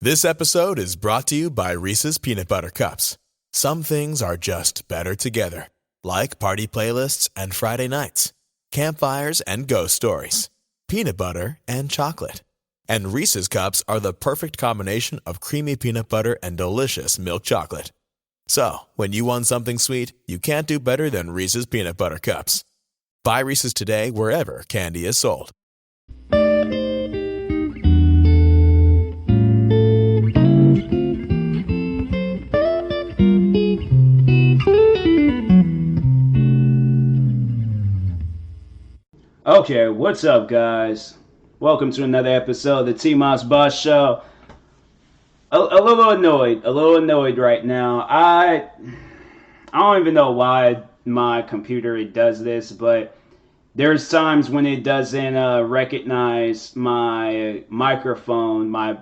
This episode is brought to you by Reese's Peanut Butter Cups. Some things are just better together, like party playlists and Friday nights, campfires and ghost stories, peanut butter and chocolate. And Reese's Cups are the perfect combination of creamy peanut butter and delicious milk chocolate. So, when you want something sweet, you can't do better than Reese's Peanut Butter Cups. Buy Reese's today wherever candy is sold. Okay, what's up, guys? Welcome to another episode of the TMossBoss show. A little annoyed right now. I don't even know why my computer does this, but there's times when it doesn't recognize my microphone, my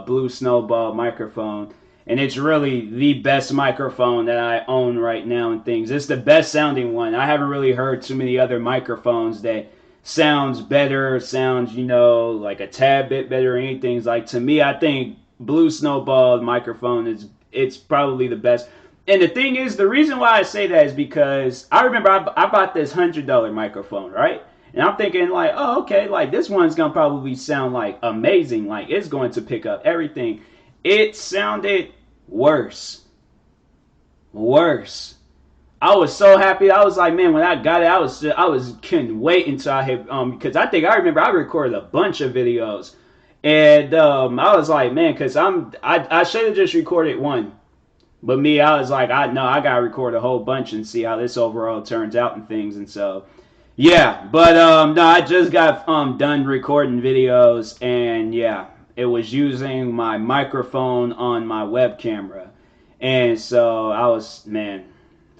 Blue Snowball microphone, and it's really the best microphone that I own right now and things. It's the best sounding one. I haven't really heard too many other microphones that sounds better, like a tad bit better or anything. Like, to me, I think Blue Snowball microphone it's probably the best. And the thing is, the reason why I say that is because I remember I bought this $100 microphone, right? And I'm thinking like, oh, okay, like this one's gonna probably sound like amazing, like it's going to pick up everything. It sounded worse. I was so happy. I was like, man, when I got it, I couldn't wait until I had because I remember I recorded a bunch of videos, and I was like, man, because I should have just recorded one, but me, I was like, I gotta record a whole bunch and see how this overall turns out and things, and so yeah, but no, I just got done recording videos, and yeah, it was using my microphone on my web camera, and so I was, man.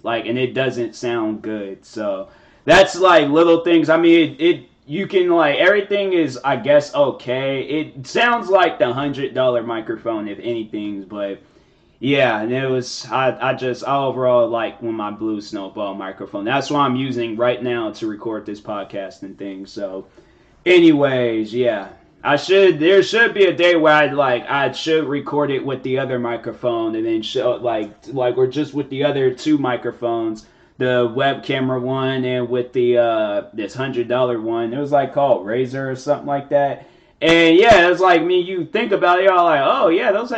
Like, and it doesn't sound good. So that's like little things. I mean, you can like, everything is, I guess, okay. It sounds like the $100 microphone, if anything, but yeah, and it was, I overall like when my Blue Snowball microphone. That's what I'm using right now to record this podcast and things. So anyways, yeah. There should be a day where I should record it with the other microphone and then show like we're just with the other two microphones, the web camera one and with the this $100 one. It was like called Razer or something like that. And yeah, it was like, you think about it, y'all like, oh yeah, those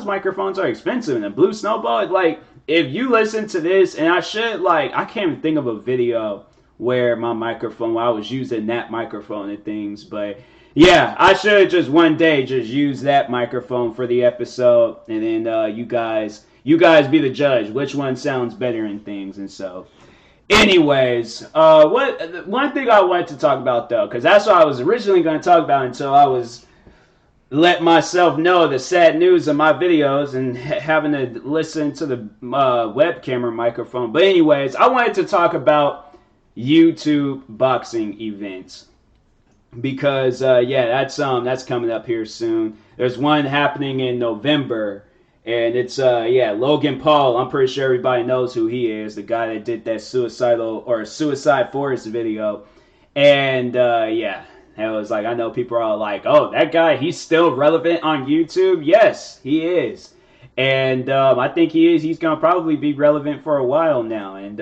microphones are expensive. And the Blue Snowball, like, if you listen to this, and I can't even think of a video where I was using that microphone and things, but yeah, I should just one day just use that microphone for the episode, and then you guys be the judge which one sounds better and things. And so, anyways, one thing I wanted to talk about though, because that's what I was originally going to talk about until I was let myself know the sad news of my videos and having to listen to the web camera microphone. But anyways, I wanted to talk about YouTube boxing events. Because that's coming up here soon. There's one happening in November, and it's Logan Paul. I'm pretty sure everybody knows who he is, the guy that did that Suicide Forest video. And it was like, I know people are all like, oh, that guy, he's still relevant on YouTube. Yes, he is. And I think he is. He's going to probably be relevant for a while now. And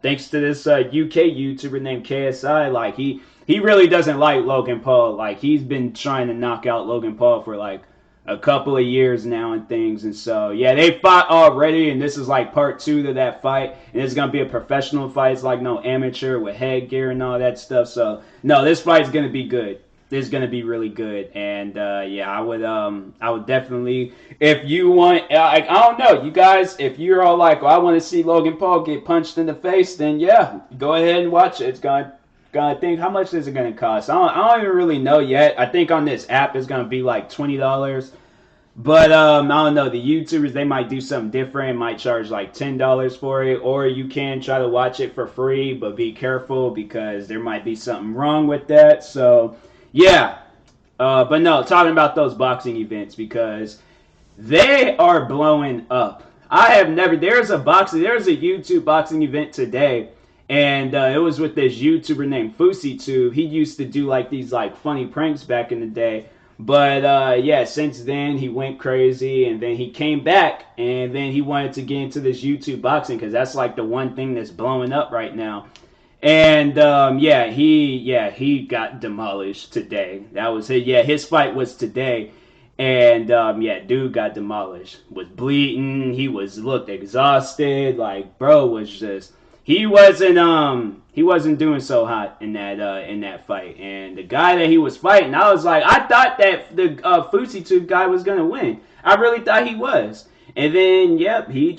thanks to this UK YouTuber named KSI, like he really doesn't like Logan Paul. Like, he's been trying to knock out Logan Paul for like a couple of years now and things. And so, yeah, they fought already, and this is like part 2 to that fight. And it's going to be a professional fight. It's like no amateur with headgear and all that stuff. So, no, this fight's going to be good. This is going to be really good. And, I would definitely, if you want, I don't know, you guys, if you're all like, well, I want to see Logan Paul get punched in the face, then yeah, go ahead and watch it. It's going to think, how much is it going to cost? I don't even really know yet. I think on this app it's going to be like $20. But I don't know. The YouTubers, they might do something different. Might charge like $10 for it. Or you can try to watch it for free. But be careful because there might be something wrong with that. So, yeah. But no, talking about those boxing events because they are blowing up. There's a YouTube boxing event today. And it was with this YouTuber named FouseyTube. He used to do like these like funny pranks back in the day. But yeah, since then he went crazy, and then he came back, and then he wanted to get into this YouTube boxing because that's like the one thing that's blowing up right now. And he got demolished today. That was it. Yeah, his fight was today, and dude got demolished. Was bleeding. He looked exhausted. Like, bro was just he wasn't doing so hot in that fight. And the guy that he was fighting, I was like, I thought that the Fusitude guy was gonna win. I really thought he was. And then he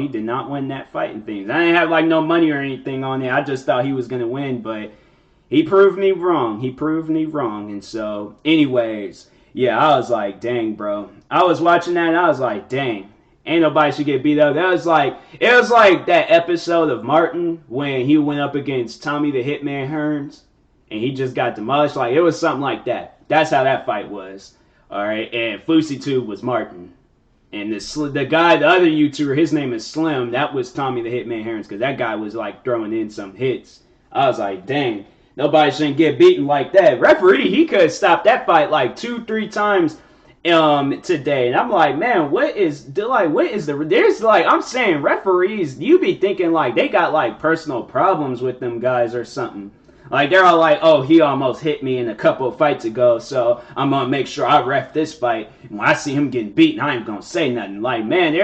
did not win that fight and things. I didn't have like no money or anything on it. I just thought he was gonna win, but he proved me wrong. And so, anyways, yeah, I was like, dang, bro. I was watching that and I was like, dang, ain't nobody should get beat up. It was like that episode of Martin when he went up against Tommy the Hitman Hearns and he just got demolished. Like, it was something like that. That's how that fight was. All right, and Fusitude was Martin. And the guy, the other YouTuber, his name is Slim. That was Tommy the Hitman Hearns because that guy was like throwing in some hits. I was like, dang, nobody shouldn't get beaten like that. Referee, he could stop that fight like 2-3 times today. And I'm like, man, I'm saying referees, you be thinking like they got like personal problems with them guys or something. Like, they're all like, oh, he almost hit me in a couple of fights ago, so I'm going to make sure I ref this fight. When I see him getting beaten, I ain't going to say nothing. Like, man,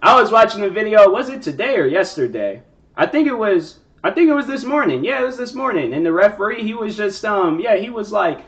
I was watching the video, was it today or yesterday? I think it was this morning. Yeah, it was this morning. And the referee, he was just, he was like,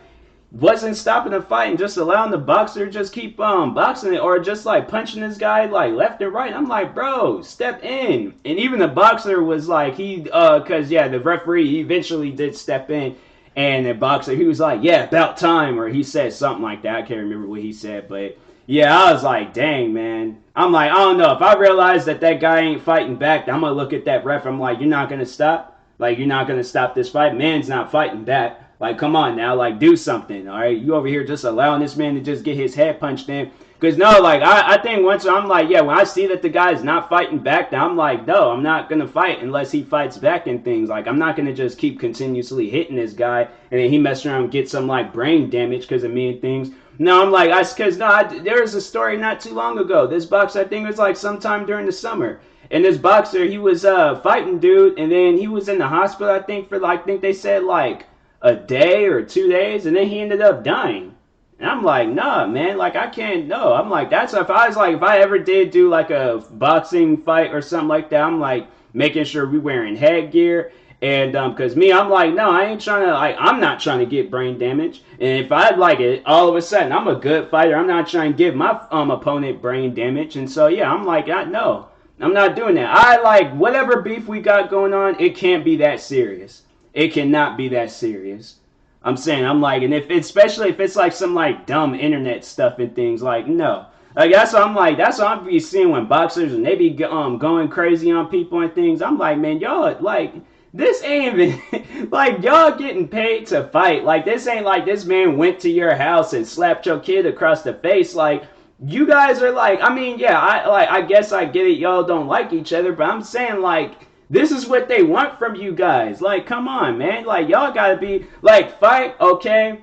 wasn't stopping the fight and just allowing the boxer just keep boxing it or just like punching this guy like left and right. I'm like, bro, step in. And even the boxer was like, the referee, he eventually did step in, and the boxer, he was like, yeah, about time, or he said something like that. I can't remember what he said, but yeah, I was like, dang, man. I'm like, I don't know, if I realize that guy ain't fighting back, I'm gonna look at that ref. I'm like, you're not gonna stop? Like, you're not gonna stop this fight? Man's not fighting back. Like, come on now, like, do something, all right? You over here just allowing this man to just get his head punched in. Because, no, like, I think once I'm like, yeah, when I see that the guy's not fighting back, then I'm like, no, I'm not going to fight unless he fights back and things. Like, I'm not going to just keep continuously hitting this guy and then he mess around and get some, like, brain damage because of me and things. No, I'm like, there was a story not too long ago. This boxer, I think it was, like, sometime during the summer. And this boxer, he was fighting dude, and then he was in the hospital, I think, for, like, I think they said, like, a day or 2 days, and then he ended up dying. And I'm like, nah, man, like, I can't, no. I'm like, if I ever did do like a boxing fight or something like that, I'm like making sure we wearing headgear. And because me, I'm like, no, I'm not trying to get brain damage. And if I like it, all of a sudden, I'm a good fighter. I'm not trying to give my opponent brain damage. And so, yeah, I'm like, no, I'm not doing that. I like whatever beef we got going on, it can't be that serious. It cannot be that serious. I'm saying, I'm like, and especially if it's like some like dumb internet stuff and things, like, no. Like, that's what I'm be seeing when boxers and they be going crazy on people and things. I'm like, man, y'all, like, this ain't even, like, y'all getting paid to fight. Like, this ain't like this man went to your house and slapped your kid across the face. Like, you guys are like, I mean, yeah, I guess I get it, y'all don't like each other, but I'm saying, like, this is what they want from you guys. Like, come on, man. Like, y'all gotta be, like, fight, okay?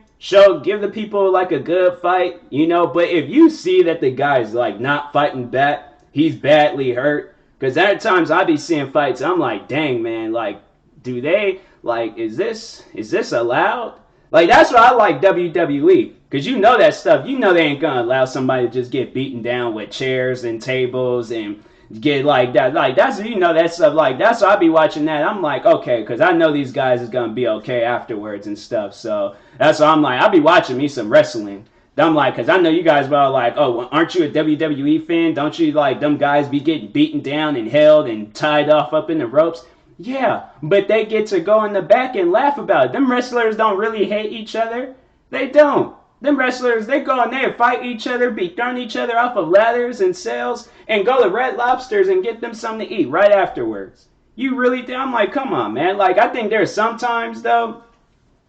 Give the people, like, a good fight, you know? But if you see that the guy's, like, not fighting back, he's badly hurt. Because at times I be seeing fights, I'm like, dang, man, like, do they, like, is this allowed? Like, that's why I like WWE. Because you know that stuff. You know they ain't gonna allow somebody to just get beaten down with chairs and tables and get like that, like that's, you know, that stuff, like that's why I be watching that. I'm like, okay, because I know these guys is gonna be okay afterwards and stuff. So that's why I'm like, I'll be watching me some wrestling. I'm like, because I know you guys are like, oh, aren't you a WWE fan? Don't you like them guys be getting beaten down and held and tied off up in the ropes? Yeah, but they get to go in the back and laugh about it. Them wrestlers don't really hate each other. They don't. Them wrestlers, they go in there and fight each other, be throwing each other off of ladders and sails, and go to Red Lobsters and get them something to eat right afterwards. You really think? I'm like, come on, man. Like, I think there's sometimes, though,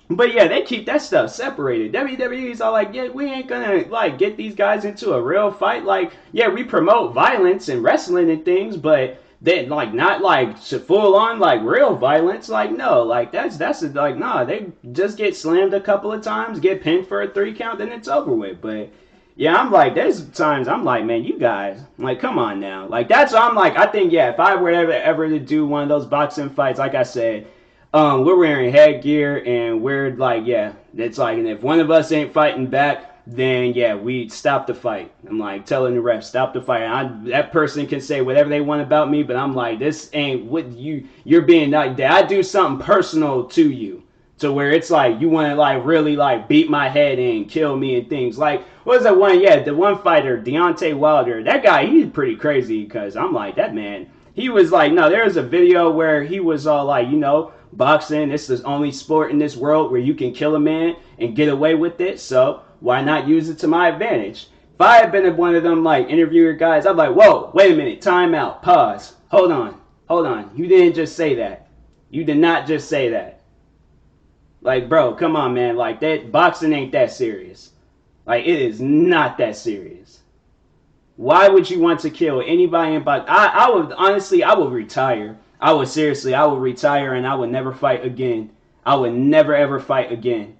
but yeah, they keep that stuff separated. WWE's all like, yeah, we ain't gonna, like, get these guys into a real fight. Like, yeah, we promote violence and wrestling and things, but they like not like full on like real violence. Like no, like that's like nah. They just get slammed a couple of times, get pinned for a 3 count, then it's over with. But yeah, I'm like there's times I'm like, man, you guys like come on now. Like that's what I'm like. I think yeah, if I were ever to do one of those boxing fights, like I said, we're wearing headgear and we're like yeah, it's like and if one of us ain't fighting back, then yeah, we stop the fight. I'm like telling the ref, stop the fight. That person can say whatever they want about me, but I'm like, this ain't what you're being like that. I do something personal to you, to where it's like you want to like really like beat my head and kill me and things. Like what was that one? Yeah, the one fighter, Deontay Wilder. That guy, he's pretty crazy because I'm like that man. He was like, no, there was a video where he was all like, boxing. This is the only sport in this world where you can kill a man and get away with it. So why not use it to my advantage? If I had been one of them like interviewer guys, I'm like, whoa, wait a minute, time out, pause, hold on. You didn't just say that. You did not just say that. Like, bro, come on, man. Like that boxing ain't that serious. Like it is not that serious. Why would you want to kill anybody in boxing? I would honestly, I would retire. I would retire and I would never fight again. I would never ever fight again.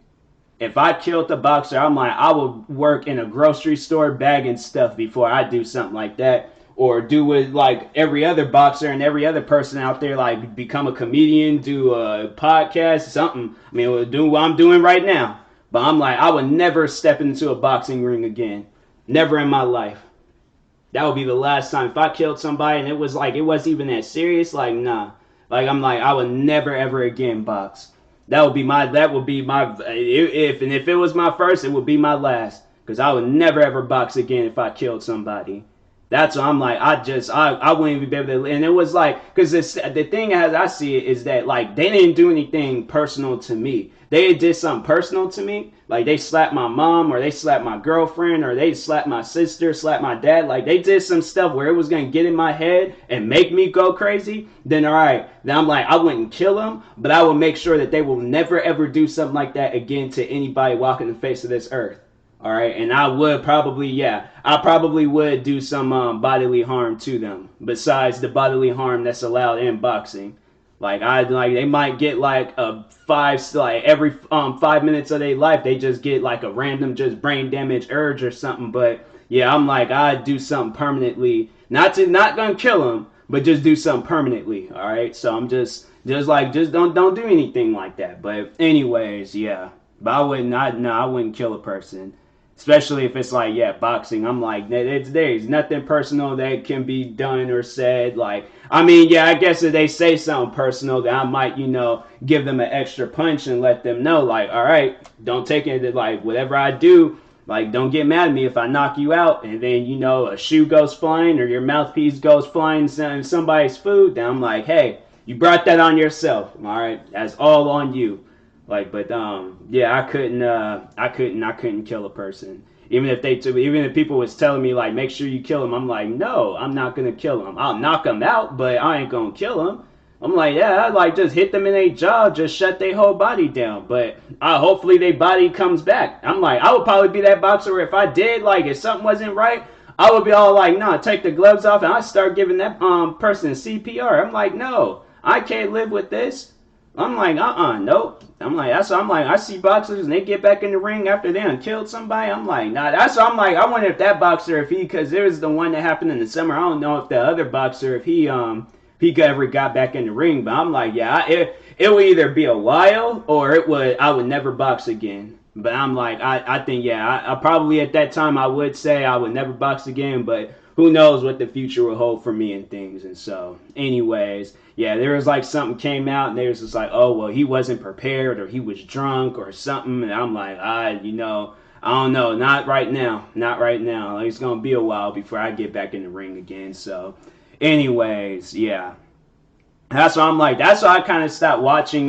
If I killed the boxer, I'm like, I would work in a grocery store bagging stuff before I do something like that. Or do it like every other boxer and every other person out there, like become a comedian, do a podcast, something. I mean, do what I'm doing right now. But I'm like, I would never step into a boxing ring again. Never in my life. That would be the last time. If I killed somebody and it wasn't even that serious, like, nah. Like, I'm like, I would never ever again box. That would be my, if it was my first, it would be my last. Because I would never ever box again if I killed somebody. That's what I'm like, I wouldn't even be able to, and it was like, because the thing as I see it is that, like, they didn't do anything personal to me. They did something personal to me, like they slapped my mom, or they slapped my girlfriend, or they slapped my sister, slapped my dad, like they did some stuff where it was going to get in my head and make me go crazy, then alright, then I'm like, I wouldn't kill them, but I would make sure that they will never ever do something like that again to anybody walking the face of this earth. All right, and I probably would do some bodily harm to them besides the bodily harm that's allowed in boxing. Like they might get like every 5 minutes of their life they just get like a random just brain damage urge or something. But yeah, I'm like I'd do something permanently, not gonna kill them, but just do something permanently. All right, so I'm just don't do anything like that. But anyways, yeah, but I wouldn't kill a person. Especially if it's like, yeah, boxing. I'm like, there's nothing personal that can be done or said. Like, I mean, yeah, I guess if they say something personal, that I might, give them an extra punch and let them know, like, all right, don't take it, like, whatever I do, like, don't get mad at me if I knock you out. And then, a shoe goes flying or your mouthpiece goes flying in somebody's food. Then I'm like, hey, you brought that on yourself. All right, that's all on you. Like, but yeah, I couldn't kill a person. Even if people was telling me like, make sure you kill them, I'm like, no, I'm not gonna kill them. I'll knock them out, but I ain't gonna kill them. I'm like, yeah, I like just hit them in their jaw, just shut their whole body down. But hopefully their body comes back. I'm like, I would probably be that boxer where if I did, like, if something wasn't right, I would be all like, nah, take the gloves off, and I start giving that person CPR. I'm like, no, I can't live with this. I'm like, nope. I'm like, I see boxers and they get back in the ring after they done killed somebody. I'm like, nah, I'm like, I wonder if that boxer, because there was the one that happened in the summer. I don't know if the other boxer, if he ever got back in the ring. But I'm like, yeah, it would either be a while or I would never box again. But I'm like, I think, yeah, I probably at that time I would say I would never box again, but who knows what the future will hold for me and things. And so, anyways, yeah, there was like something came out and they was just like, oh, well, he wasn't prepared or he was drunk or something. And I'm like, I don't know. Not right now. Like, it's going to be a while before I get back in the ring again. So, anyways, yeah. That's why I'm like, that's why I kind of stopped watching,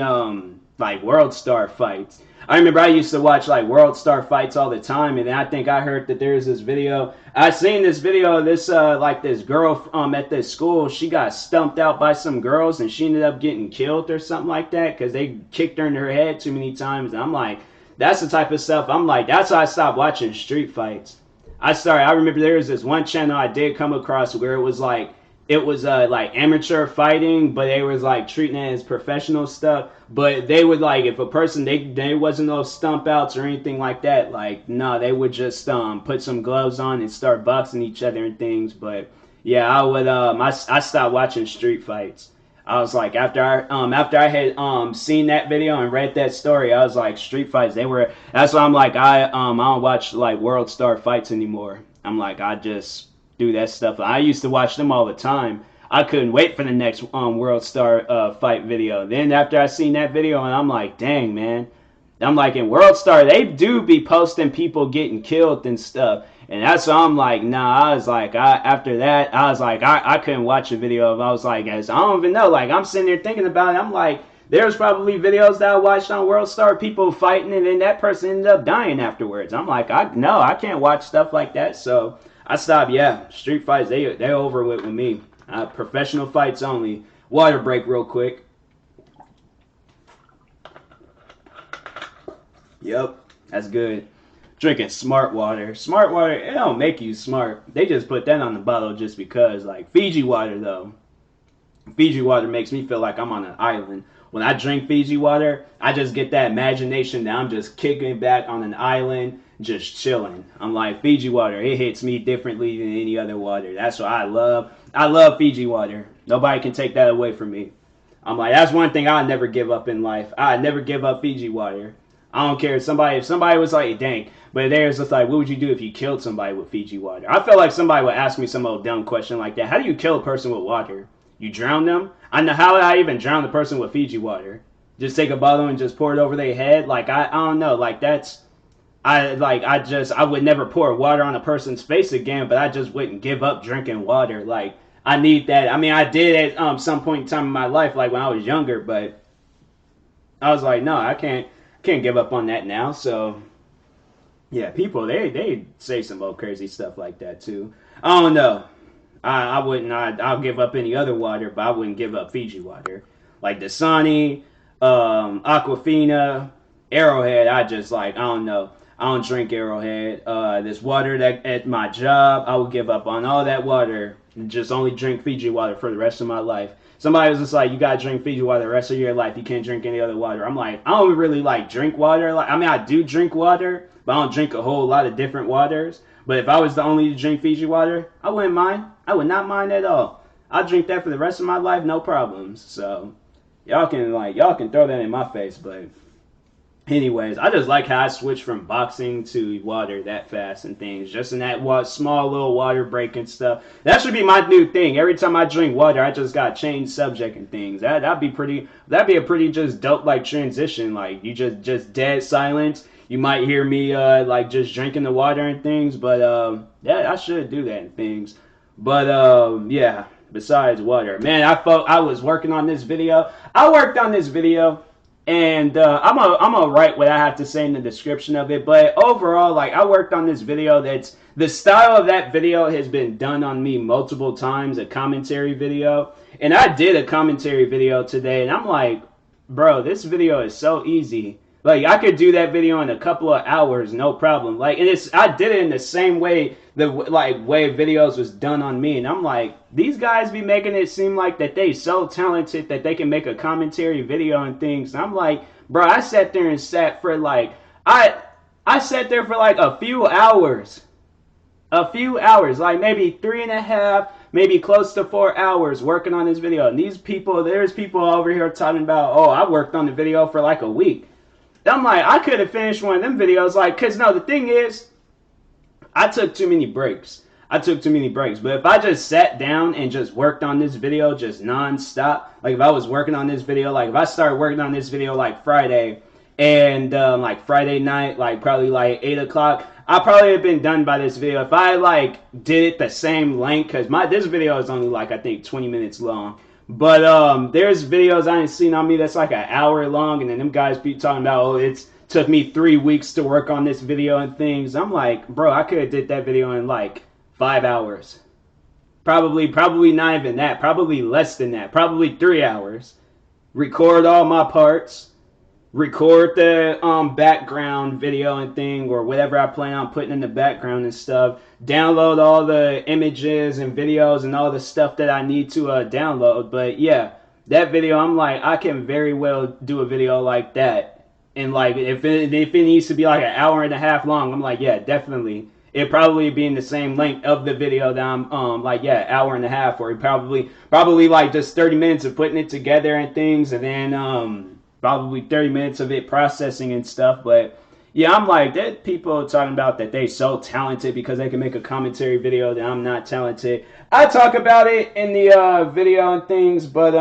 like, World Star fights. I remember I used to watch like World Star fights all the time, and then I think I heard that there's this video. I seen this video of this like this girl at this school. She got stumped out by some girls, and she ended up getting killed or something like that because they kicked her in her head too many times. And I'm like, that's the type of stuff. I'm like, that's why I stopped watching street fights. I remember there was this one channel I did come across where it was like it was like amateur fighting, but they was like treating it as professional stuff. But they would like if a person they wasn't no stump outs or anything like that. Like no, they would just put some gloves on and start boxing each other and things. But yeah, I would I stopped watching street fights. I was like after I had seen that video and read that story, I was like street fights. That's why I'm like I don't watch like World Star fights anymore. I'm like I just do that stuff. I used to watch them all the time. I couldn't wait for the next World Star fight video. Then after I seen that video, and I'm like, dang man, I'm like in World Star they do be posting people getting killed and stuff. And that's why I'm like, nah, I was like, after that, I was like, I couldn't watch a video of, I was like, I don't even know. Like, I'm sitting there thinking about it. I'm like, there's probably videos that I watched on World Star, people fighting, and then that person ended up dying afterwards. I'm like, I can't watch stuff like that. So I stopped, yeah. Street fights, they over with me. Professional fights only. Water break real quick. Yep, that's good. Drinking smart water. Smart water, it don't make you smart. They just put that on the bottle just because. Like Fiji water though. Fiji water makes me feel like I'm on an island. When I drink Fiji water, I just get that imagination that I'm just kicking back on an island, just chilling. I'm like, Fiji water, it hits me differently than any other water. That's what I love. I love Fiji water. Nobody can take that away from me. I'm like, that's one thing I'll never give up in life. I'd never give up Fiji water. I don't care if somebody was like, dang, but there's just like, what would you do if you killed somebody with Fiji water? I feel like somebody would ask me some old dumb question like that. How do you kill a person with water? You drown them? I know how would I even drown the person with Fiji water? Just take a bottle and just pour it over their head? Like I don't know. Like that's I would never pour water on a person's face again, but I just wouldn't give up drinking water. Like I need that. I mean, I did at some point in time in my life, like when I was younger, but I was like, no, I can't give up on that now. So yeah, people they say some old crazy stuff like that too. I don't know. I wouldn't. I'll give up any other water, but I wouldn't give up Fiji water. Like Dasani, Aquafina, Arrowhead. I just like I don't know. I don't drink Arrowhead. This water that at my job, I would give up on all that water and just only drink Fiji water for the rest of my life. Somebody was just like, you gotta drink Fiji water the rest of your life. You can't drink any other water. I'm like, I don't really like drink water. Like, I mean, I do drink water, but I don't drink a whole lot of different waters. But if I was the only to drink Fiji water, I wouldn't mind. I would not mind at all. I'll drink that for the rest of my life, no problems. So y'all can throw that in my face, but anyways, I just like how I switched from boxing to water that fast and things. Just in that small little water break and stuff. That should be my new thing. Every time I drink water, I just got change subject and things. That'd be a pretty just dope like transition. Like you just dead silence. You might hear me like just drinking the water and things, but yeah, I should do that and things. But yeah, besides water, man, I was working on this video. I worked on this video, and I'm gonna write what I have to say in the description of it. But overall, like I worked on this video. That's the style of that video has been done on me multiple times. A commentary video, and I did a commentary video today, and I'm like, bro, this video is so easy. Like I could do that video in a couple of hours, no problem. Like, and I did it in the same way way videos was done on me, and I'm like, these guys be making it seem like that they so talented that they can make a commentary video and things. And I'm like, bro, I sat there and sat for like I sat there for like a few hours, like maybe 3.5, maybe close to 4 hours working on this video. And there's people over here talking about, oh, I worked on the video for like a week. I'm like, I could have finished one of them videos, like, cause no, the thing is, I took too many breaks. But if I just sat down and just worked on this video just non-stop, like if I was working on this video, like if I started working on this video like Friday, and like Friday night, like probably like 8 o'clock, I probably have been done by this video. If I like did it the same length, cause this video is only like I think 20 minutes long. But there's videos I ain't seen on me that's like an hour long, and then them guys be talking about, oh, it's took me 3 weeks to work on this video and things. I'm like, bro, I could have did that video in like 5 hours. Probably not even that. Probably less than that. Probably 3 hours. Record all my parts. record the background video and thing, or whatever I plan on putting in the background and stuff, download all the images and videos and all the stuff that I need to download. But yeah, that video, I'm like, I can very well do a video like that. And like, if it needs to be like an hour and a half long, I'm like, yeah, definitely. It probably be in the same length of the video that I'm like, yeah, hour and a half, or probably like just 30 minutes of putting it together and things, and then probably 30 minutes of it processing and stuff. But yeah, I'm like, that people talking about that they so talented because they can make a commentary video that I'm not talented. I talk about it in the video and things, but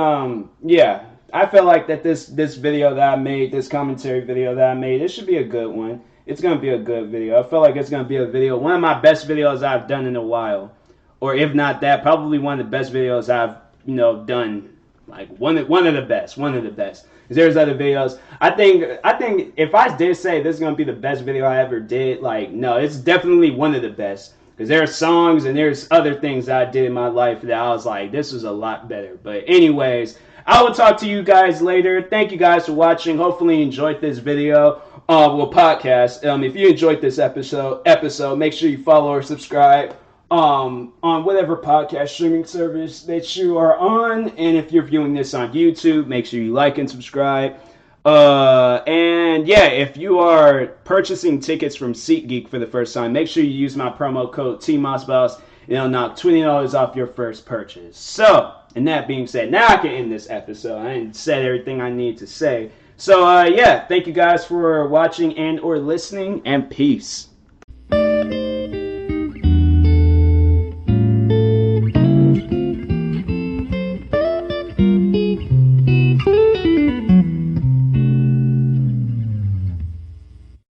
yeah, I feel like that this video that I made, this commentary video that I made, it should be a good one. It's going to be a good video. I feel like it's going to be a video, one of my best videos I've done in a while. Or if not that, probably one of the best videos I've, done. Like one of the best. Because there's other videos. I think if I did say this is going to be the best video I ever did, like, no, it's definitely one of the best. Because there are songs and there's other things that I did in my life that I was like, this was a lot better. But anyways, I will talk to you guys later. Thank you guys for watching. Hopefully you enjoyed this video. Podcast. If you enjoyed this episode, make sure you follow or subscribe on whatever podcast streaming service that you are on. And if you're viewing this on YouTube, make sure you like and subscribe. And yeah, if you are purchasing tickets from SeatGeek for the first time, make sure you use my promo code TMossBoss, and it'll knock $20 off your first purchase. So, and that being said, now I can end this episode. I said everything I need to say. So, yeah, thank you guys for watching and or listening, and peace.